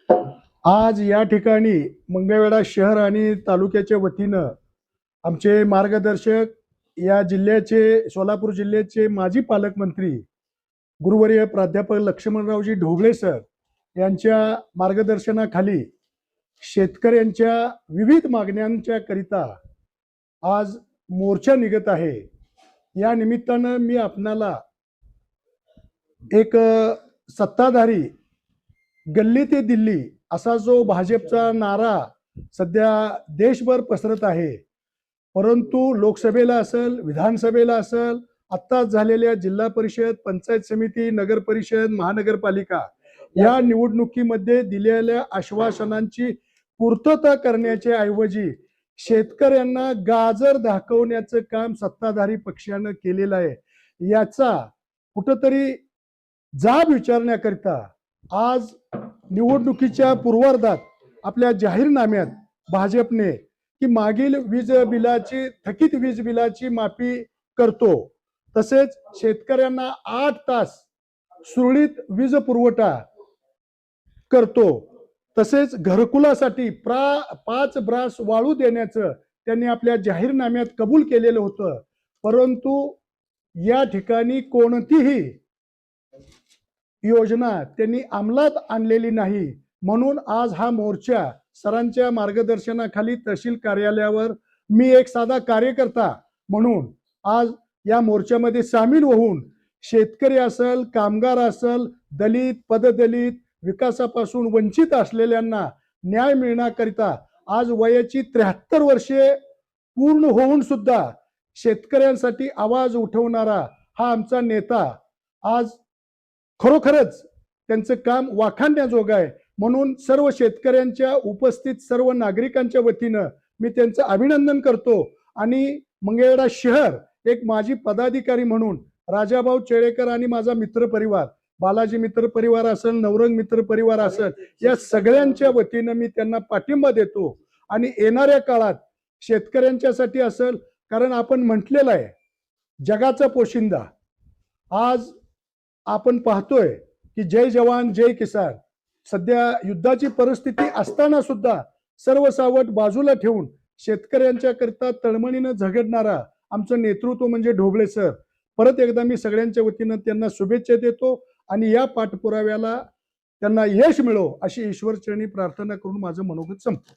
आज या ठिकाणी मंगळवेढा शहर आणि तालुक्याच्या वतीनं आमचे मार्गदर्शक या जिल्ह्याचे सोलापूर जिल्ह्याचे माजी पालकमंत्री गुरुवर्य प्राध्यापक लक्ष्मणरावजी ढोबळे सर यांच्या मार्गदर्शनाखाली शेतकऱ्यांच्या विविध मागण्यांच्या करिता आज मोर्चा निघत आहे। या निमित्तानं मी आपणाला एक सत्ताधारी गल्ली ते दिल्ली असा जो भाजपचा नारा सध्या देशभर पसरत आहे, परंतु लोकसभेला असेल, विधानसभेला असेल, आत्ताच झालेल्या जिल्हा परिषद, पंचायत समिती, नगर परिषद, महानगरपालिका या निवडणुकीमध्ये दिलेल्या आश्वासनांची पूर्तता करण्याच्या ऐवजी शेतकऱ्यांना गाजर दाखवण्याचं काम सत्ताधारी पक्षानं केलेलं आहे। याचा कुठंतरी जाब विचारण्याकरिता आज निवडणुकीच्या पूर्वार्धात आपल्या जाहीरनाम्यात भाजपने की मागील वीज बिलाची थकीत वीज बिलाची माफी करतो, तसेच शेतकऱ्यांना 8 तास सुरळीत वीज पुरवठा करतो, तसेच घरकुलासाठी 5 ब्रास वाळू देण्याचं त्यांनी आपल्या जाहीरनाम्यात कबूल केलेलं होतं। परंतु या ठिकाणी कोणतीही योजना त्यांनी अंमलात आणलेली नाही। म्हणून आज हा मोर्चा सरांच्या मार्गदर्शनाखाली तहसील कार्यालयावर मी एक साधा कार्यकर्ता म्हणून आज या मोर्चामध्ये सामील होऊन शेतकरी असेल, कामगार असेल, दलित, पददलित, विकासापासून वंचित असलेल्यांना न्याय मिळण्याकरिता आज वयाची 73 वर्षे पूर्ण होऊन सुद्धा शेतकऱ्यांसाठी आवाज उठवणारा हा आमचा नेता आज खरोखरच त्यांचं काम वाखाणण्याजोगं आहे। म्हणून सर्व शेतकऱ्यांच्या उपस्थित सर्व नागरिकांच्या वतीनं मी त्यांचं अभिनंदन करतो आणि मंगळवेढा शहर एक माजी पदाधिकारी म्हणून राजाभाऊ चेळेकर आणि माझा मित्र परिवार, बालाजी मित्र परिवार असेल, नवरंग मित्र परिवार असेल, या सगळ्यांच्या वतीनं मी त्यांना पाठिंबा देतो आणि येणाऱ्या काळात शेतकऱ्यांच्यासाठी असेल, कारण आपण म्हटलेलं आहे जगाचा पोशिंदा। आज आपण पाहतोय की जय जवान जय किसान, सध्या युद्धाची परिस्थिती असताना सुद्धा सर्व सावट बाजूला ठेवून शेतकऱ्यांच्या करता तळमळीनं झगडणारा आमचं नेतृत्व म्हणजे ढोबळे सर। परत एकदा मी सगळ्यांच्या वतीनं त्यांना शुभेच्छा देतो आणि या पाठपुराव्याला त्यांना यश मिळो अशी ईश्वरचरणी प्रार्थना करून माझं मनोगत संपतो।